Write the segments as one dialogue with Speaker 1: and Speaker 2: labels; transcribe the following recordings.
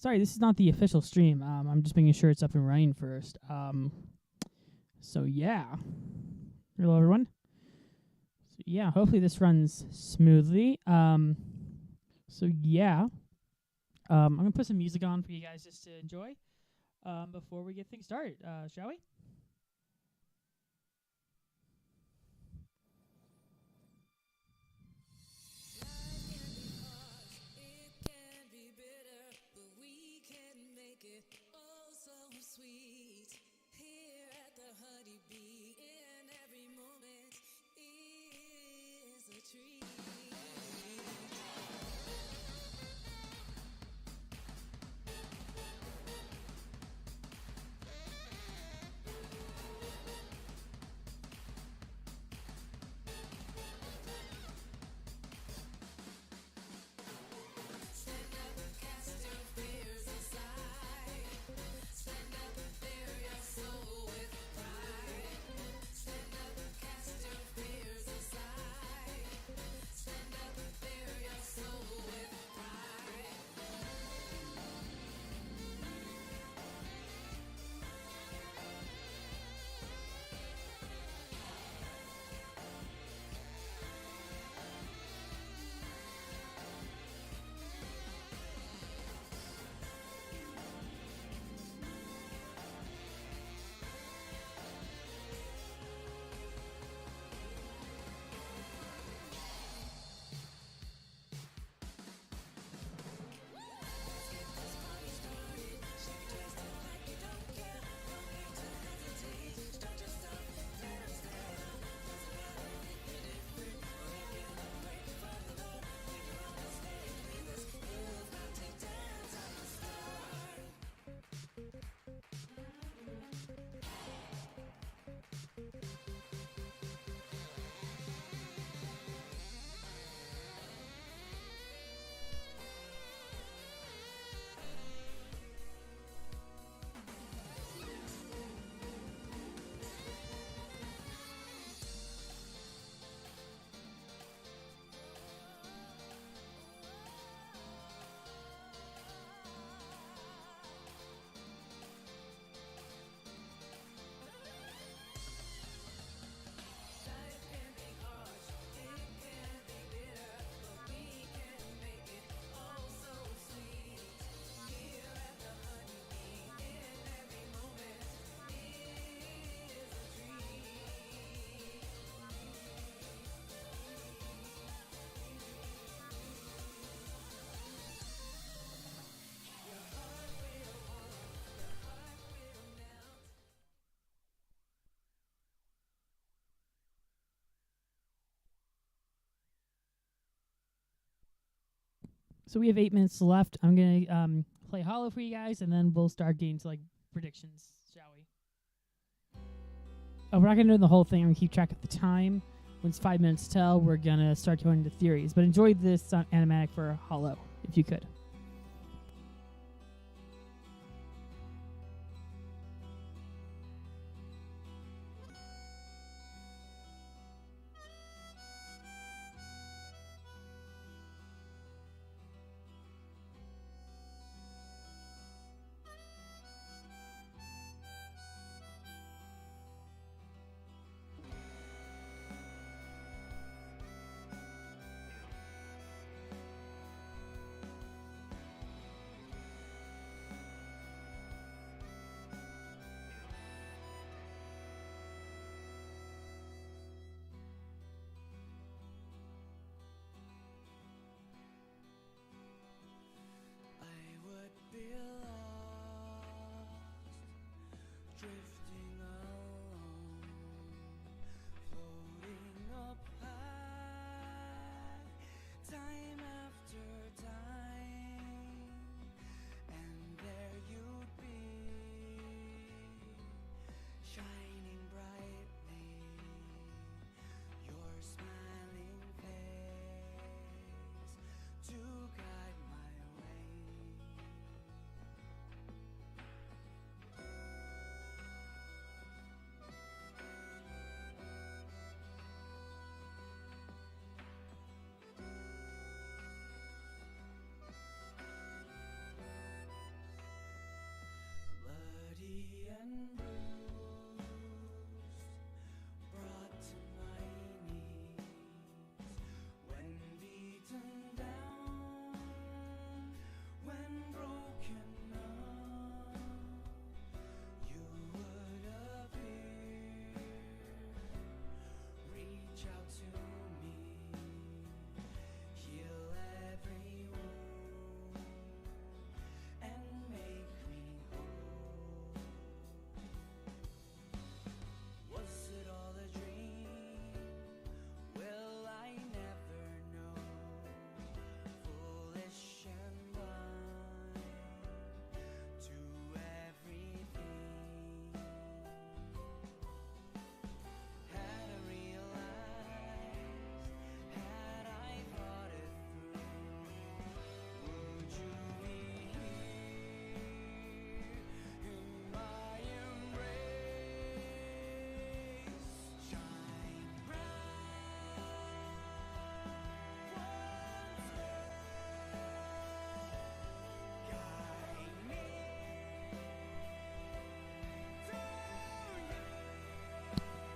Speaker 1: Sorry, this is not the official stream. I'm just making sure it's up and running first. So yeah. Hello, everyone. So yeah, hopefully this runs smoothly. So yeah. I'm gonna put some music on for you guys just to enjoy. Before we get things started, shall we? So we have 8 minutes left. I'm gonna play Hollow for you guys, and then we'll start getting to like predictions, shall we? Oh, we're not gonna do the whole thing. I'm gonna keep track of the time. When it's 5 minutes till, we're gonna start going into theories. But enjoy this animatic for Hollow, if you could.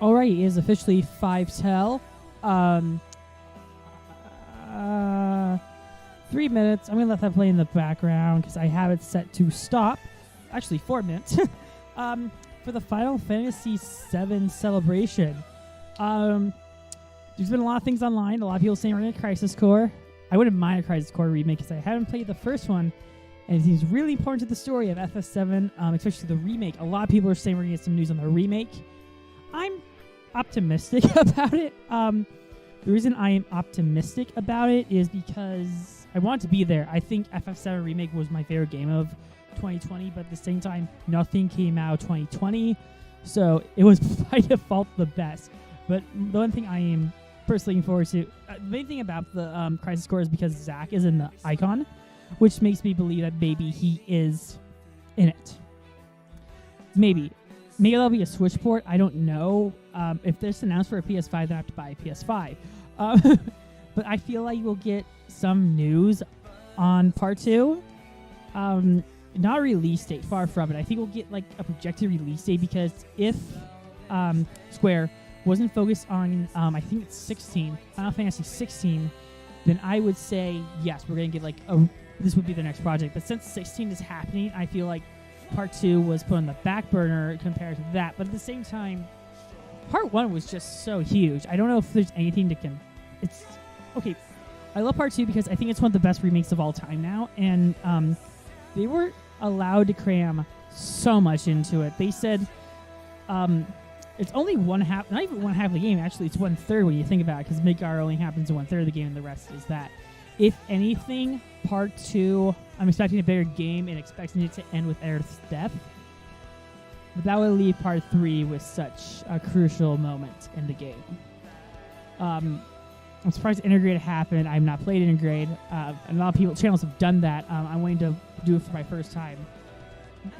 Speaker 1: Alright, it is officially 5 till. 3 minutes. I'm going to let that play in the background because I have it set to stop. Actually, 4 minutes. For the Final Fantasy VII celebration. There's been a lot of things online. A lot of people saying we're going to Crisis Core. I wouldn't mind a Crisis Core remake because I haven't played the first one. And it seems really important to the story of FF7, especially the remake. A lot of people are saying we're going to get some news on the remake. I'm optimistic about it. The reason I am optimistic about it is because I want to be there. I think FF7 Remake was my favorite game of 2020, but at the same time, nothing came out 2020, so it was by default the best. But the one thing I am personally looking forward to, the main thing about the Crisis Core is because Zack is in the icon, which makes me believe that maybe he is in it. Maybe that'll be a Switch port. I don't know. If this announced for a PS5, then I have to buy a PS5. But I feel like we'll get some news on Part 2. Not a release date, far from it. I think we'll get like a projected release date because if Square wasn't focused on, I think it's 16, Final Fantasy 16, then I would say, yes, we're going to get like this would be the next project. But since 16 is happening, I feel like Part 2 was put on the back burner compared to that. But at the same time, Part 1 was just so huge. I don't know if there's anything to it's okay. I love Part 2 because I think it's one of the best remakes of all time now. And they were allowed to cram so much into it. They said it's only one half, not even one half of the game. Actually, it's 1/3 when you think about it, because Midgar only happens in 1/3 of the game, and the rest is that. If anything, Part 2, I'm expecting a better game and expecting it to end with Aerith's death. But that would leave Part 3 with such a crucial moment in the game. I'm surprised Intergrade happened. I've not played Intergrade. A lot of channels have done that. I'm waiting to do it for my first time.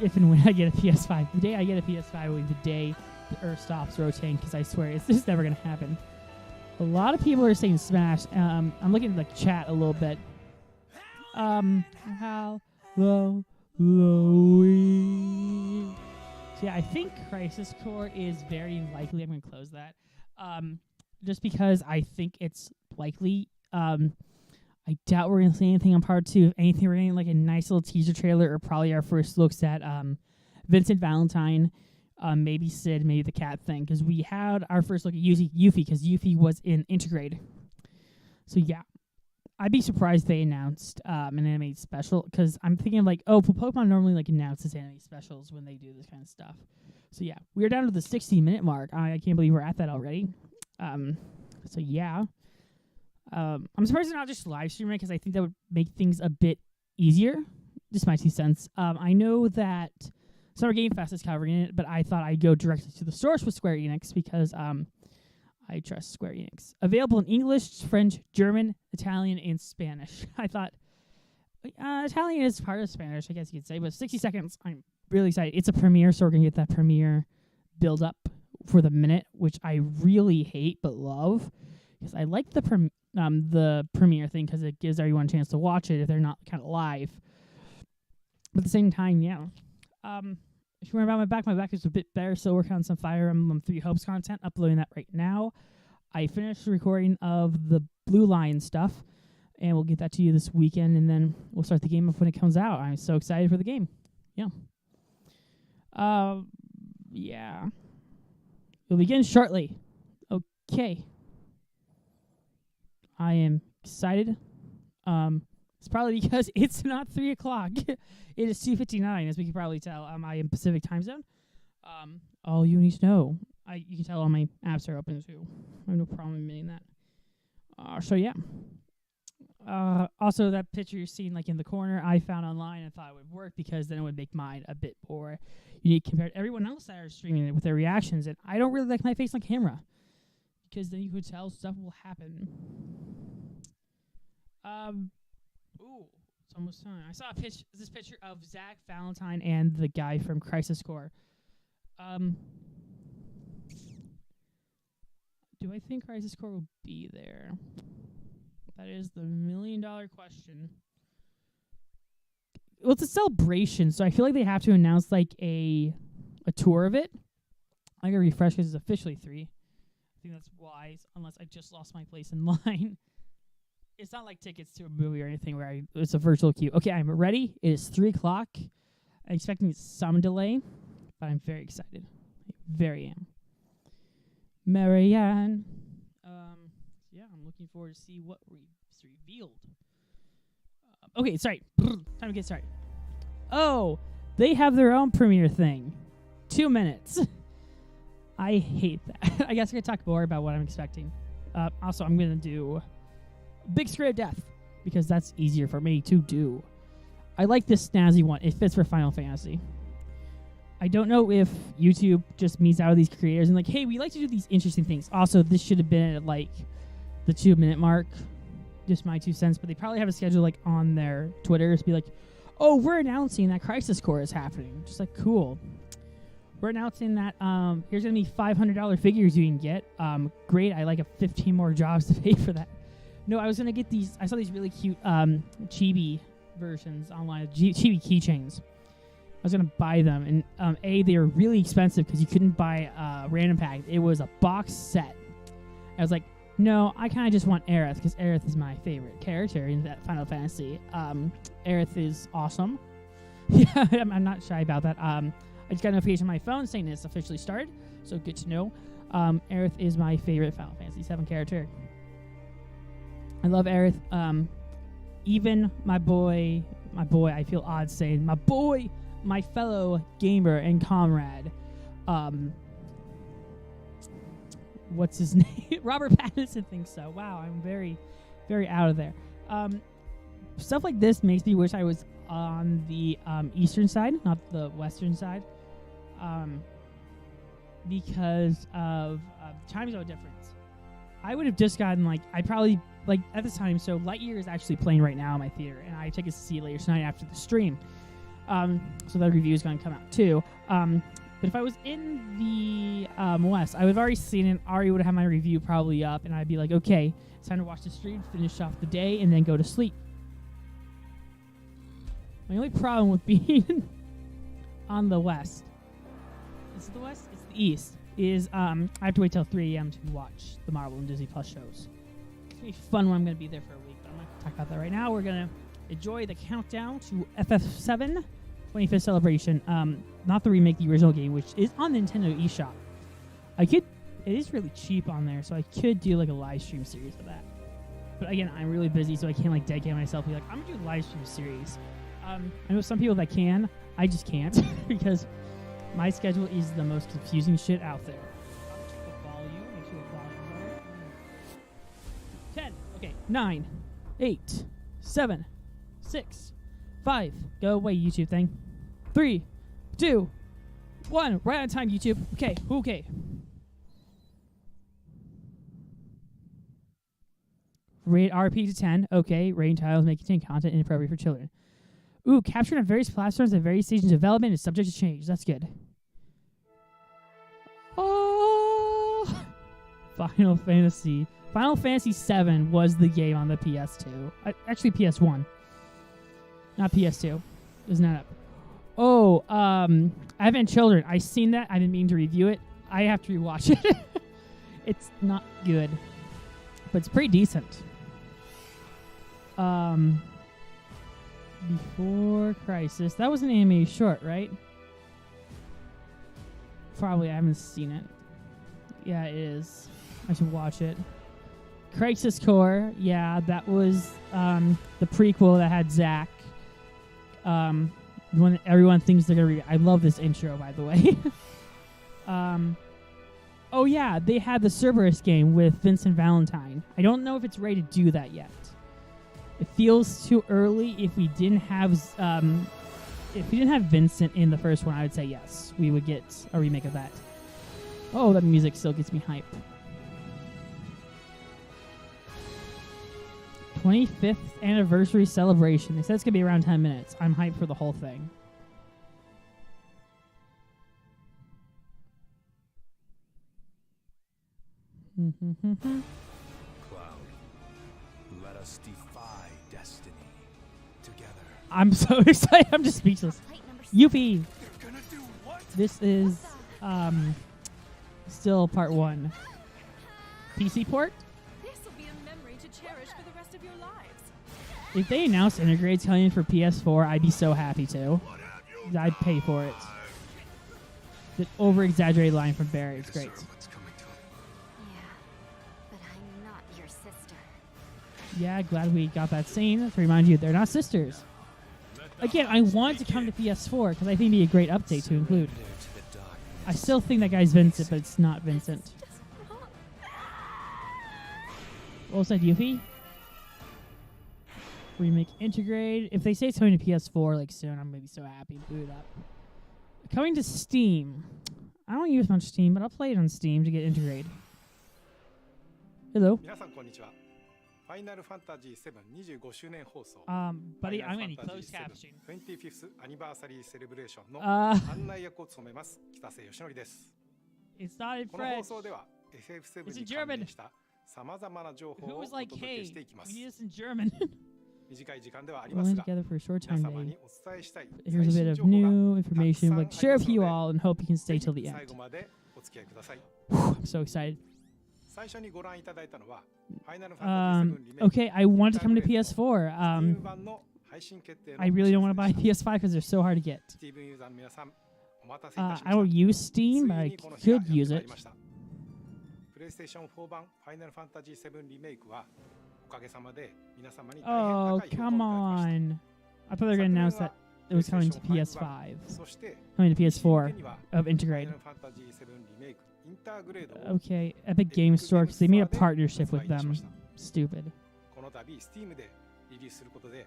Speaker 1: If and when I get a PS5. The day I get a PS5 will be the day the Earth stops rotating, because I swear it's just never going to happen. A lot of people are saying Smash. I'm looking at the chat a little bit. How low. So yeah, I think Crisis Core is very likely. I'm going to close that. Just because I think it's likely. I doubt we're going to see anything on Part 2. If anything, we're getting like a nice little teaser trailer, or probably our first looks at Vincent Valentine, maybe Sid, maybe the cat thing. Because we had our first look at Yuffie, because Yuffie was in Intergrade. So yeah, I'd be surprised they announced an animated special, because I'm thinking like, oh, Pokemon normally like announces animated specials when they do this kind of stuff. So yeah, we're down to the 60-minute mark. I can't believe we're at that already. So yeah. I'm surprised they're not just live streaming it, because I think that would make things a bit easier. Just my 2 cents. I know that Summer Game Fest is covering it, but I thought I'd go directly to the source with Square Enix, because I trust Square Enix. Available in English, French, German, Italian, and Spanish. I thought Italian is part of Spanish, I guess you could say, but 60 seconds, I'm really excited. It's a premiere, so we're going to get that premiere build up for the minute, which I really hate but love, because I like the premiere thing, because it gives everyone a chance to watch it if they're not kind of live. But at the same time, yeah. If you remember about my back is a bit better, so working on some Fire Emblem 3 Hopes content, uploading that right now. I finished the recording of the Blue Lion stuff, and we'll get that to you this weekend, and then we'll start the game up when it comes out. I'm so excited for the game. Yeah. Yeah. It'll begin shortly. Okay. I am excited. It's probably because it's not 3 o'clock. It is 2:59, as we can probably tell. I am Pacific time zone. All you need to know. You can tell all my apps are open too. I have no problem admitting that. So yeah. Also, that picture you're seeing like in the corner, I found online and thought it would work, because then it would make mine a bit more unique compared to everyone else that are streaming it with their reactions. And I don't really like my face on camera, because then you could tell stuff will happen. Ooh, it's almost time. I saw this picture of Zack, Valentine, and the guy from Crisis Core. Do I think Crisis Core will be there? That is the $1 million question. Well, it's a celebration, so I feel like they have to announce like a tour of it. I'm gonna refresh because it's officially 3. I think that's wise, unless I just lost my place in line. It's not like tickets to a movie or anything where it's a virtual queue. Okay, I'm ready. It is 3 o'clock. I'm expecting some delay, but I'm very excited. I very am. Marianne. Yeah, I'm looking forward to see what is revealed. Okay, sorry. Time to get started. Oh, they have their own premiere thing. 2 minutes. I hate that. I guess I could talk more about what I'm expecting. Also, I'm going to do Big Scare of Death because that's easier for me to do. I like this snazzy one. It fits for Final Fantasy. I don't know if YouTube just meets out of these creators and like, hey, we like to do these interesting things. Also, this should have been at like the 2-minute mark. Just my 2 cents. But they probably have a schedule like on their Twitters. Be like, oh, we're announcing that Crisis Core is happening. Just like, cool. We're announcing that here's going to be $500 figures you can get. Great. I like 15 more jobs to pay for that. No, I was going to get these. I saw these really cute chibi versions online. Chibi keychains. I was going to buy them. And they were really expensive because you couldn't buy a random pack. It was a box set. I was like, no, I kind of just want Aerith because Aerith is my favorite character in that Final Fantasy. Aerith is awesome. Yeah, I'm not shy about that. I just got a notification on my phone saying it's officially started, so good to know. Aerith is my favorite Final Fantasy VII character. I love Aerith. Even my boy, I feel odd saying, my fellow gamer and comrade, what's his name? Robert Pattinson thinks so. Wow, I'm very, very out of there. Stuff like this makes me wish I was on the eastern side, not the western side, because of time zone difference. I would have just gotten at this time. So Lightyear is actually playing right now in my theater, and I take it to see it later tonight after the stream. So that review is going to come out too. But if I was in the West, I would have already seen it, already would have had my review probably up, and I'd be like, okay, it's time to watch the stream, finish off the day, and then go to sleep. My only problem with being on the West, is it the West? It's the East, is I have to wait till 3 a.m. to watch the Marvel and Disney Plus shows. It's going to be fun when I'm going to be there for a week, but I'm not going to talk about that right now. We're going to enjoy the countdown to FF7 25th celebration. Not the remake, the original game, which is on the Nintendo eShop. It is really cheap on there, so I could do like a live stream series of that. But again, I'm really busy, so I can't like dedicate myself. Be like, I'm gonna do a live stream series. I know some people that can. I just can't because my schedule is the most confusing shit out there. Check the volume. Make sure the volume's right. 10. Okay. 9, 8, 7, 6, 5. Go away, YouTube thing. 3, 2, 1. Right on time, YouTube. Okay. Rate RP to 10. Okay. Rating titles may contain content inappropriate for children. Ooh, captured on various platforms at various stages of development is subject to change. That's good. Oh, Final Fantasy. Final Fantasy VII was the game on the PS2. Actually, PS1. Not PS2. Isn't that up? Oh, Advent Children. I seen that. I've been meaning to review it. I have to rewatch it. It's not good, but it's pretty decent. Before Crisis. That was an anime short, right? Probably. I haven't seen it. Yeah, it is. I should watch it. Crisis Core. Yeah, that was the prequel that had Zack. When everyone thinks they're gonna I love this intro, by the way. Oh yeah, they had the Cerberus game with Vincent Valentine. I don't know if it's ready to do that yet. It feels too early. If we didn't have Vincent in the first one, I would say yes, we would get a remake of that. Oh, that music still gets me hype. 25th anniversary celebration. They said it's going to be around 10 minutes. I'm hyped for the whole thing.
Speaker 2: Cloud, let us defy destiny together.
Speaker 1: I'm so excited. I'm just speechless. Yuppie.
Speaker 2: You're gonna do what?
Speaker 1: This is Still part 1. PC port?
Speaker 3: This will be a memory to cherish for the rest of your lives.
Speaker 1: If they announced Integrate's coming for PS4, I'd be so happy too. I'd pay for it. The over-exaggerated line from Barry is great.
Speaker 2: What's coming to him.
Speaker 4: Yeah, but I'm not your sister.
Speaker 1: Yeah, glad we got that scene. To remind you, they're not sisters. Again, I want it to come to PS4 because I think it'd be a great update to include. I still think that guy's Vincent, but it's not Vincent. What was that, Yuffie? Remake Integrate. If they say it's coming to PS4 like soon, I'm gonna be so happy to boot it up. Coming to Steam. I don't use much Steam, but I'll play it on Steam to get Integrate. Hello.
Speaker 5: 皆さんこんにちは。ファイナルファンタジー7 25周年放送。
Speaker 1: Buddy, I'm gonna need closed captioning.
Speaker 5: 25th アニバーサリーセレブレーションの
Speaker 1: Uh,
Speaker 5: 案内役を務めます北瀬義則です。
Speaker 1: it's not in
Speaker 5: この放
Speaker 1: French.
Speaker 5: 送では FF7
Speaker 1: It's in
Speaker 5: に関連
Speaker 1: German.
Speaker 5: したさまざまな情報
Speaker 1: Who
Speaker 5: をお
Speaker 1: was like,
Speaker 5: 届け
Speaker 1: hey,
Speaker 5: していきま
Speaker 1: we
Speaker 5: す。
Speaker 1: need this in German?
Speaker 5: 短い時間ではあり
Speaker 1: We're
Speaker 5: ます
Speaker 1: only
Speaker 5: が、
Speaker 1: together for a short
Speaker 5: 皆
Speaker 1: time
Speaker 5: 様
Speaker 1: today.
Speaker 5: にお伝えしたい
Speaker 1: Here's a
Speaker 5: 最
Speaker 1: bit
Speaker 5: 新
Speaker 1: of
Speaker 5: 情報
Speaker 1: new
Speaker 5: が
Speaker 1: information.
Speaker 5: た
Speaker 1: We'd
Speaker 5: く
Speaker 1: like
Speaker 5: さん
Speaker 1: to
Speaker 5: あ
Speaker 1: share
Speaker 5: り
Speaker 1: with
Speaker 5: ます
Speaker 1: you
Speaker 5: ので、
Speaker 1: all and hope you can
Speaker 5: ぜ
Speaker 1: stay
Speaker 5: ひ
Speaker 1: till the
Speaker 5: 最
Speaker 1: end.
Speaker 5: 後までお付き合いください。
Speaker 1: I'm so excited.
Speaker 5: 最初にご覧いただいたのはファイナルファンタジー7リメイク
Speaker 1: Okay, I want it to come to PS4.
Speaker 5: Steam 版の配信決定の
Speaker 1: I really don't want to
Speaker 5: お知
Speaker 1: buy
Speaker 5: らせでした
Speaker 1: PS5 because they're so hard to get.
Speaker 5: スティーブンユーザーの皆さん、お待たせいたしま
Speaker 1: I
Speaker 5: した。
Speaker 1: don't use Steam, but I
Speaker 5: ついにこの日が
Speaker 1: could use
Speaker 5: やってまい
Speaker 1: it.
Speaker 5: りました。プレイステーション4版ファイナルファンタジー7リメイクはおかげさまで皆様に大変
Speaker 1: Oh,
Speaker 5: 高い評価
Speaker 1: come
Speaker 5: をいただきました。
Speaker 1: on. I thought they were going to announce that it was coming to PS5.
Speaker 5: そして
Speaker 1: Coming to
Speaker 5: 手
Speaker 1: PS4
Speaker 5: には
Speaker 1: of
Speaker 5: ファイ
Speaker 1: Integrate.
Speaker 5: ナルファンタジー7リメイクインターグレードを
Speaker 1: Okay, Epic Game Store because they made a partnership with them. Stupid.
Speaker 5: この度 Steam でリリースすることで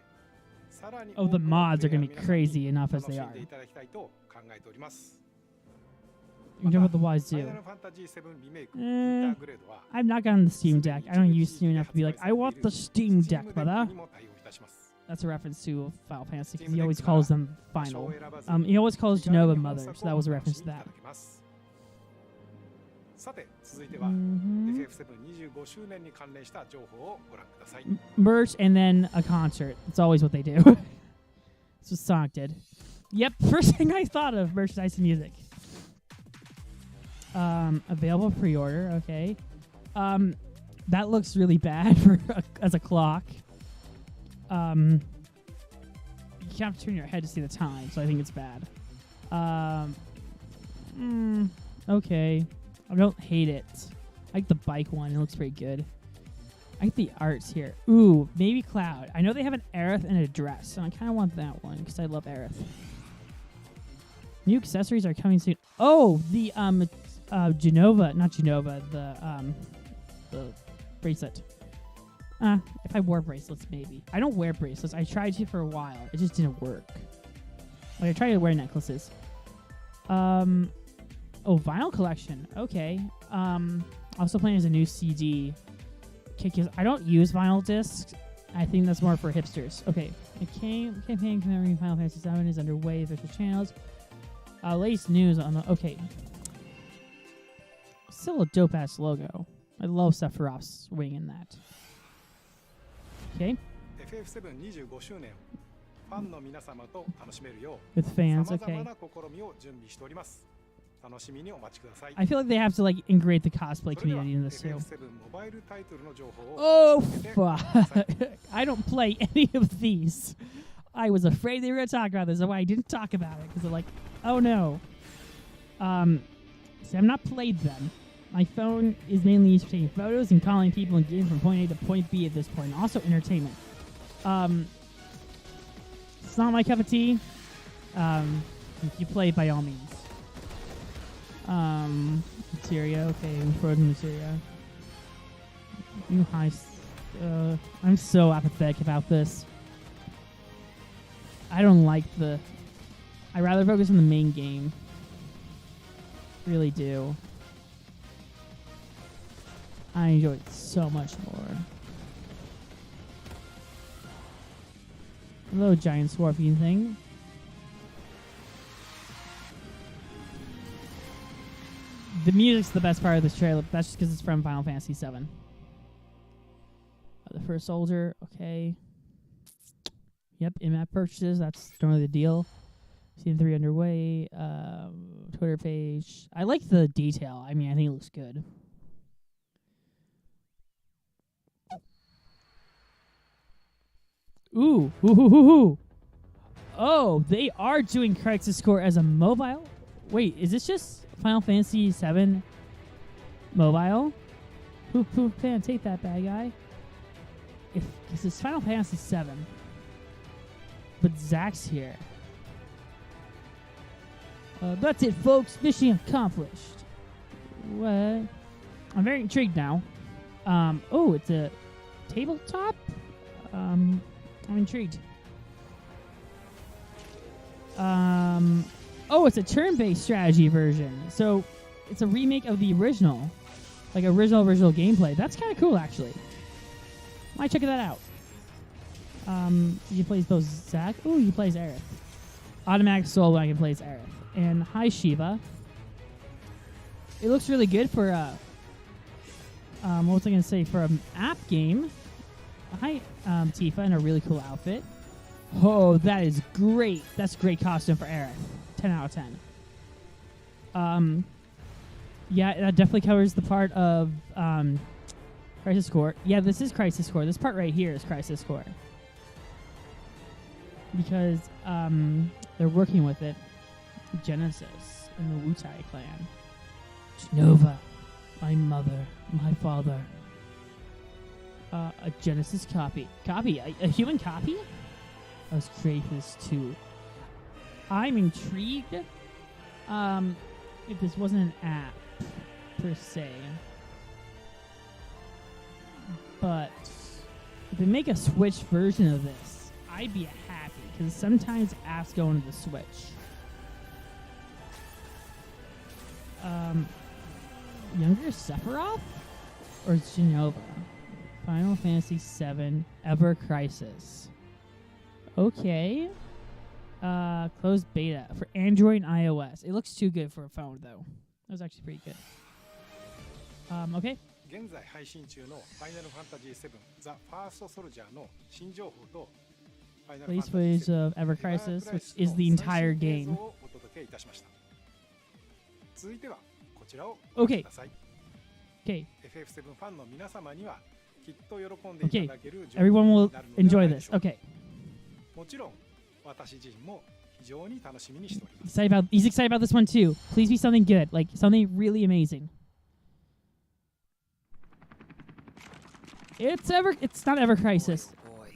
Speaker 5: さらに
Speaker 1: Oh, the
Speaker 5: 多くの
Speaker 1: mods are
Speaker 5: プレイ
Speaker 1: going
Speaker 5: ヤ
Speaker 1: to
Speaker 5: ー
Speaker 1: be
Speaker 5: の皆さんに
Speaker 1: crazy enough as
Speaker 5: 楽
Speaker 1: they
Speaker 5: し
Speaker 1: are.
Speaker 5: んでいただきたいと考えております。
Speaker 1: You know what the
Speaker 5: ファ
Speaker 1: Wise
Speaker 5: イナル
Speaker 1: do.
Speaker 5: ファンタジー7リメイクインターグレードは
Speaker 1: I'm not gotten the Steam Deck. I don't use Steam enough to be like, I want the Steam Deck, brother.
Speaker 5: にも対応いたします。
Speaker 1: That's a reference to Final Fantasy. He always calls them final. He always calls Genova mother, so that was a reference to that.
Speaker 5: さて続いては
Speaker 1: Mhm.
Speaker 5: FF7 25周年に関連した情報をご覧ください。
Speaker 1: Merch and then a concert. It's always what they do. That's what Sonic did. Yep, first thing I thought of, merchandise and music. Available pre-order, okay. That looks really bad for as a clock. You have to turn your head to see the time, so I think it's bad. Okay. I don't hate it. I like the bike one. It looks pretty good. I like the arts here. Ooh, maybe Cloud. I know they have an Aerith and a dress, and I kind of want that one because I love Aerith. New accessories are coming soon. Oh, the Genova, not Genova, the bracelet. If I wore bracelets, maybe. I don't wear bracelets. I tried to for a while. It just didn't work. Like I tried to wear necklaces. Oh, vinyl collection. Okay. Also playing as a new CD. Okay, 'cause I don't use vinyl discs. I think that's more for hipsters. Okay. Campaign commemorating Final Fantasy VII is underway. Official channels. Latest news on the... Okay. Still a dope-ass logo. I love Sephiroth's wing in that. Okay.
Speaker 5: FF7 25周年ファンの皆様と楽しめるよ
Speaker 1: With
Speaker 5: う
Speaker 1: fans,
Speaker 5: 様々
Speaker 1: okay.
Speaker 5: な試みを準備しております。楽しみにお待ちください。
Speaker 1: I feel like they have to like integrate the cosplay
Speaker 5: それでは
Speaker 1: community in this too.
Speaker 5: FF7 モバイルタイトルの情報を
Speaker 1: Oh
Speaker 5: 続けてご覧ください
Speaker 1: fuck! I don't play any of these. I was afraid they were gonna talk about this. That's why I didn't talk about it because they're like, oh no. See, I've not played them. My phone is mainly used for taking photos and calling people and getting from point A to point B at this point. Also entertainment. It's not my cup of tea. If you play, by all means. Materia, okay, frozen materia. New heist. I'm so apathetic about this. I don't like the... I'd rather focus on the main game. Really do. I enjoy it so much more. Hello, giant scorpion thing. The music's the best part of this trailer, but that's just because it's from Final Fantasy VII. The first soldier, okay. Yep, in-map purchases, that's normally the deal. Season 3 underway. Twitter page. I like the detail. I mean, I think it looks good. Ooh. Ooh. Oh, they are doing Crisis Core as a mobile? Wait, is this just Final Fantasy VII mobile? Poof, poof, pan, take that, bad guy. Because it's Final Fantasy VII. But Zach's here. That's it, folks. Mission accomplished. What? I'm very intrigued now. Oh, it's a tabletop? I'm intrigued. Oh, it's a turn-based strategy version. So it's a remake of the original. Like original gameplay. That's kind of cool, actually. Might check that out. He plays both Zach. Ooh, he plays Aerith. Automatic solo, I can play as Aerith. And hi, Shiva. It looks really good for what was I gonna say, for an app game. Hi, Tifa, in a really cool outfit. Oh, that is great. That's a great costume for Aerith. 10 out of 10. Yeah, that definitely covers the part of Crisis Core. Yeah, this is Crisis Core. This part right here is Crisis Core. Because they're working with it. Genesis and the Wu-Tai clan. Genova, my mother, my father. A Genesis copy. A human copy? I was creating this too. I'm intrigued. If this wasn't an app per se, but if they make a Switch version of this, I'd be happy because sometimes apps go into the Switch. Younger Sephiroth or Genova? Final Fantasy VII Ever Crisis. Okay. Closed beta for Android and iOS. It looks too good for a phone, though. That was actually pretty good. Okay.
Speaker 5: 現在配信中のファイナルファンタジー7 The First Soldier の新情報と
Speaker 1: Release footage of Ever Crisis, which is the entire game.
Speaker 5: をお届けいたしました。続いてはこちらをご覧ください。
Speaker 1: Okay.
Speaker 5: FF7 ファンの皆様にはきっと喜んでいただける
Speaker 1: Everyone will enjoy this. Okay.
Speaker 5: もちろん私自身も非常に楽しみにしております。
Speaker 1: He's excited about this one too. Please be something good, like something really amazing. It's not Ever Crisis.
Speaker 6: Boy, boy.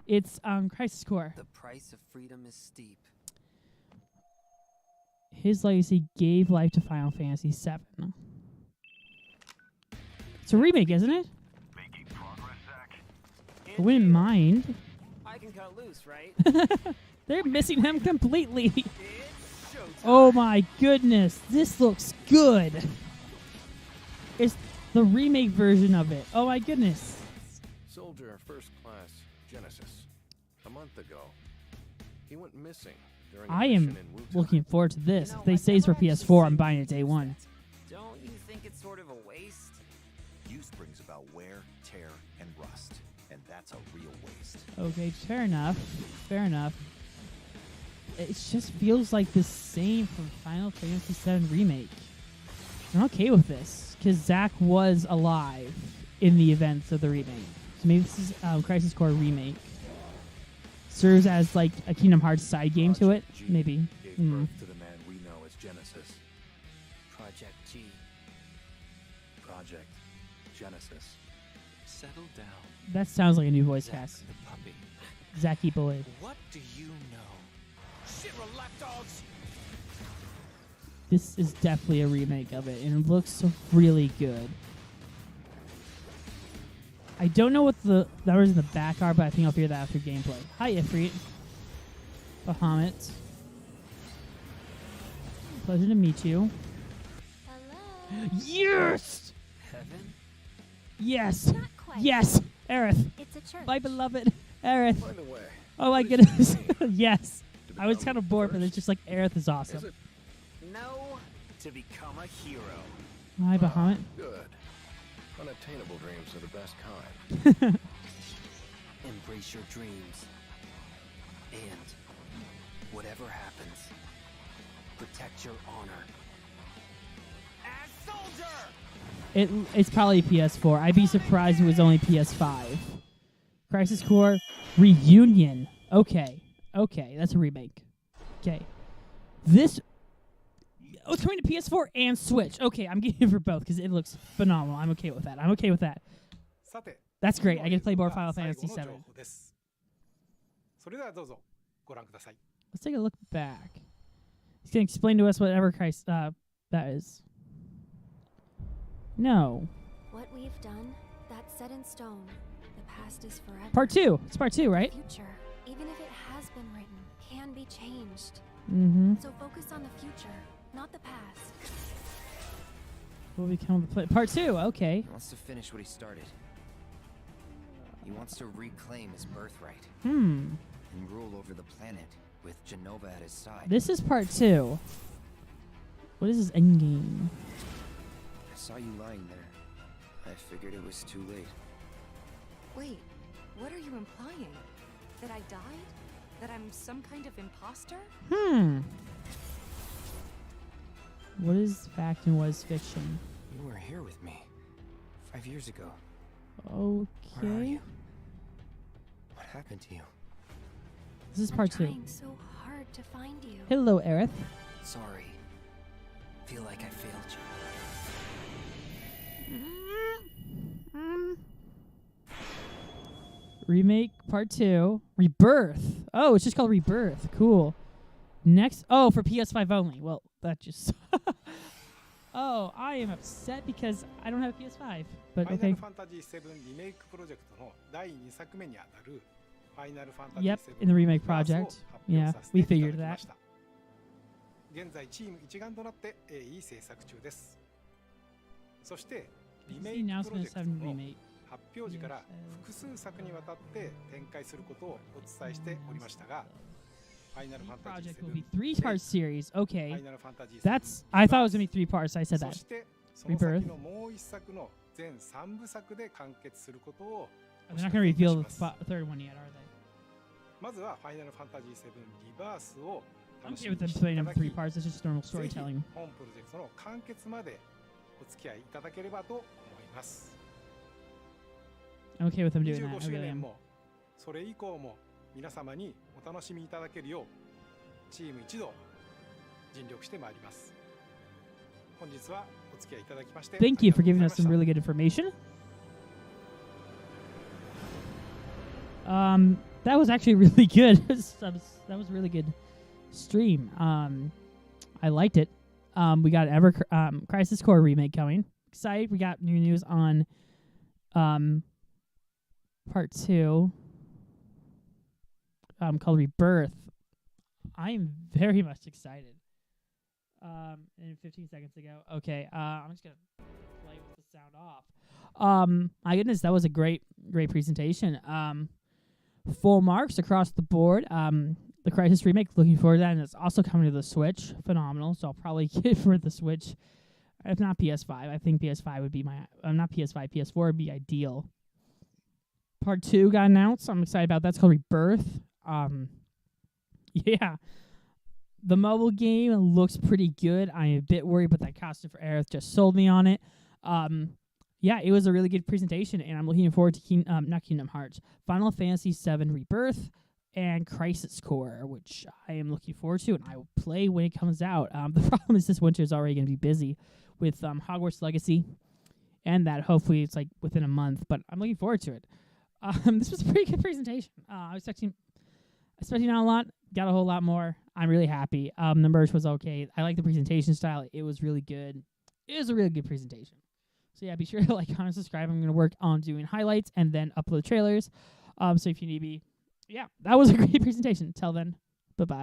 Speaker 1: It's Crisis Core.
Speaker 6: The price of freedom is steep.
Speaker 1: His legacy gave life to Final Fantasy VII. It's a remake, isn't it?
Speaker 2: Making progress, Zach.
Speaker 1: I wouldn't mind.
Speaker 6: I can cut loose, right?
Speaker 1: They're missing him completely.
Speaker 6: It's showtime.
Speaker 1: Oh my goodness, this looks good. It's the remake version of it. Oh my goodness.
Speaker 7: Soldier First Class Genesis. A month ago, he went missing during a
Speaker 1: I
Speaker 7: mission
Speaker 1: am
Speaker 7: in Wu-Tai.
Speaker 1: looking forward to this.
Speaker 6: You know,
Speaker 1: If they
Speaker 6: I
Speaker 1: say it's for
Speaker 6: never actually
Speaker 1: PS4, I'm
Speaker 6: seen
Speaker 1: buying it day
Speaker 6: use
Speaker 1: one.
Speaker 6: that. Don't you think it's sort of a waste?
Speaker 2: Use brings about wear, tear, and rust, and that's a real waste.
Speaker 1: Okay, fair enough. Fair enough. It just feels like the same from Final Fantasy VII Remake. I'm okay with this, because Zack was alive in the events of the remake. So maybe this is Crisis Core Remake. Serves as like a Kingdom Hearts side game to it,
Speaker 2: Project G
Speaker 1: maybe.
Speaker 2: Gave
Speaker 1: Hmm.
Speaker 2: birth to the man we know as Genesis.
Speaker 6: Project G.
Speaker 2: Project Genesis.
Speaker 8: Settle down,
Speaker 1: That sounds like a new voice
Speaker 8: Zack
Speaker 1: cast.
Speaker 8: the puppy.
Speaker 1: Zacky boy.
Speaker 8: What do you know? Shit'll lapdogs!
Speaker 1: This is definitely a remake of it, and it looks really good. I don't know what the numbers in the back are, but I think I'll figure that after gameplay. Hi, Ifrit. Bahamut. Pleasure to meet you.
Speaker 4: Hello.
Speaker 1: Yes!
Speaker 6: Heaven?
Speaker 1: Yes!
Speaker 4: Not quite.
Speaker 1: Yes! Aerith.
Speaker 4: It's a church.
Speaker 1: My beloved Aerith.
Speaker 7: By the way,
Speaker 1: Oh my
Speaker 7: what does it
Speaker 1: goodness.
Speaker 7: mean?
Speaker 1: Yes.
Speaker 7: To
Speaker 1: I was
Speaker 7: become
Speaker 1: kind of bored, but it's
Speaker 7: first?
Speaker 1: just like Aerith is awesome.
Speaker 7: Is it?
Speaker 6: No, to become a hero.
Speaker 1: Hi, Bahamut.
Speaker 7: Good. Unattainable dreams are the best kind.
Speaker 6: Embrace your dreams. And Whatever happens, protect your honor. As soldier!
Speaker 1: It's probably PS4. I'd be surprised if it was only PS5. Crisis Core Reunion. Okay, that's a remake. Okay, this. Oh, it's coming to PS4 and Switch. Okay, I'm getting it for both because it looks phenomenal. I'm okay with that.
Speaker 5: さて、
Speaker 1: That's great. I get to play more
Speaker 5: が
Speaker 1: Final
Speaker 5: 最後
Speaker 1: Fantasy
Speaker 5: の情
Speaker 1: VII.
Speaker 5: 報です。それではどうぞご覧ください。
Speaker 1: Let's take a look back. He's gonna explain to us whatever Christ that is. No.
Speaker 4: What we've done, that's set in stone. The past is forever.
Speaker 1: Part 2. It's part 2, right?
Speaker 4: The future, even if it has been written, can be changed.
Speaker 1: Mm-hmm.
Speaker 4: So focus on the future, not the past.
Speaker 1: Will become the part 2. Okay.
Speaker 6: He wants to finish what he started. He wants to reclaim his birthright
Speaker 1: Hmm.
Speaker 6: and rule over the planet with Genova at his side.
Speaker 1: This is part 2. What is his endgame?
Speaker 6: I saw you lying there. I figured it was too late.
Speaker 3: Wait, what are you implying? That I died? That I'm some kind of imposter?
Speaker 1: Hmm. What is fact and what is fiction?
Speaker 6: You were here with me 5 years ago. Where are
Speaker 1: Okay.
Speaker 6: you? What happened to you?
Speaker 1: This is
Speaker 4: I'm
Speaker 1: part 2.
Speaker 4: trying so hard to find you.
Speaker 1: Hello, Aerith.
Speaker 6: Sorry. Feel like I failed you.
Speaker 1: Remake part 2. Rebirth. Oh, it's just called Rebirth. Cool. Next. Oh, for PS5 only. Well, that just. Oh, I am upset because I don't have a PS5.
Speaker 5: フ
Speaker 1: But
Speaker 5: ァイナル
Speaker 1: okay.
Speaker 5: ファンタジー7リメイクプロジェクトの第2作目にあたるファイナルファンタジー
Speaker 1: Yep,
Speaker 5: 7
Speaker 1: in the remake
Speaker 5: リバースを
Speaker 1: project.
Speaker 5: 発表
Speaker 1: Yeah,
Speaker 5: させて
Speaker 1: we
Speaker 5: いただ
Speaker 1: figured
Speaker 5: きま
Speaker 1: that.
Speaker 5: した。現在チーム一丸となって鋭意制作中です。そしてリ
Speaker 1: This is
Speaker 5: メ
Speaker 1: the
Speaker 5: イクプロ
Speaker 1: announcement
Speaker 5: ジ
Speaker 1: of
Speaker 5: ェク
Speaker 1: 7
Speaker 5: トの
Speaker 1: remake.
Speaker 5: 発表時から複数作にわたって展開することをお伝えしておりましたが、ファイナルファンタジー
Speaker 1: Project will
Speaker 5: 7
Speaker 1: be 3-part series.
Speaker 5: ファ
Speaker 1: Okay.
Speaker 5: イナルファンタジー
Speaker 1: That's. I thought it was gonna be 3 parts. I said
Speaker 5: そ
Speaker 1: that.
Speaker 5: してその先
Speaker 1: Rebirth.
Speaker 5: のもう一作の全3部作で完結することを
Speaker 1: They're not gonna reveal the third one yet, are they?
Speaker 5: まずはファイナルファンタジー7リバースを
Speaker 1: I'm
Speaker 5: 楽し
Speaker 1: okay
Speaker 5: み
Speaker 1: with them
Speaker 5: にして
Speaker 1: playing
Speaker 5: いた
Speaker 1: them
Speaker 5: だ
Speaker 1: 3
Speaker 5: き、
Speaker 1: parts. It's just normal
Speaker 5: ぜひ
Speaker 1: storytelling.
Speaker 5: 本プロジェクトの完結までお付き合いいただければと思います。
Speaker 1: I'm okay with them doing that.
Speaker 5: 25
Speaker 1: I
Speaker 5: 周
Speaker 1: really
Speaker 5: 年
Speaker 1: am.
Speaker 5: もそれ以降も皆様にお楽しみいただけるようチーム一同尽力してまいります。本日はお付き合いいただきまして
Speaker 1: Thank you for giving us
Speaker 5: あり
Speaker 1: some
Speaker 5: がとうございま
Speaker 1: really good information. That was actually really good. That was a really good stream. I liked it. We got Crisis Core remake coming. Excited. We got new news on part 2 called Rebirth. I am very much excited. And 15 seconds ago. Okay, I'm just gonna play with the sound off. My goodness, that was a great presentation. Full marks across the board. The Crisis remake, looking forward to that, and it's also coming to the Switch. Phenomenal. So I'll probably get it for the Switch, if not PS5. I think PS5 would be my not PS5, PS4 would be ideal. Part 2 got announced. I'm excited about that. It's called Rebirth. Yeah. The mobile game looks pretty good. I'm a bit worried, but that costume for Aerith just sold me on it. Yeah, it was a really good presentation, and I'm looking forward to not Kingdom Hearts, Final Fantasy VII Rebirth, and Crisis Core, which I am looking forward to, and I will play when it comes out. The problem is this winter is already going to be busy with Hogwarts Legacy, and that hopefully it's like within a month, but I'm looking forward to it. This was a pretty good presentation. I was expecting not a lot, got a whole lot more. I'm really happy. The merch was okay. I like the presentation style. It was really good. It was a really good presentation. So yeah, be sure to like, comment, subscribe. I'm going to work on doing highlights and then upload trailers. So if you need me, yeah, that was a great presentation. Till then, bye-bye.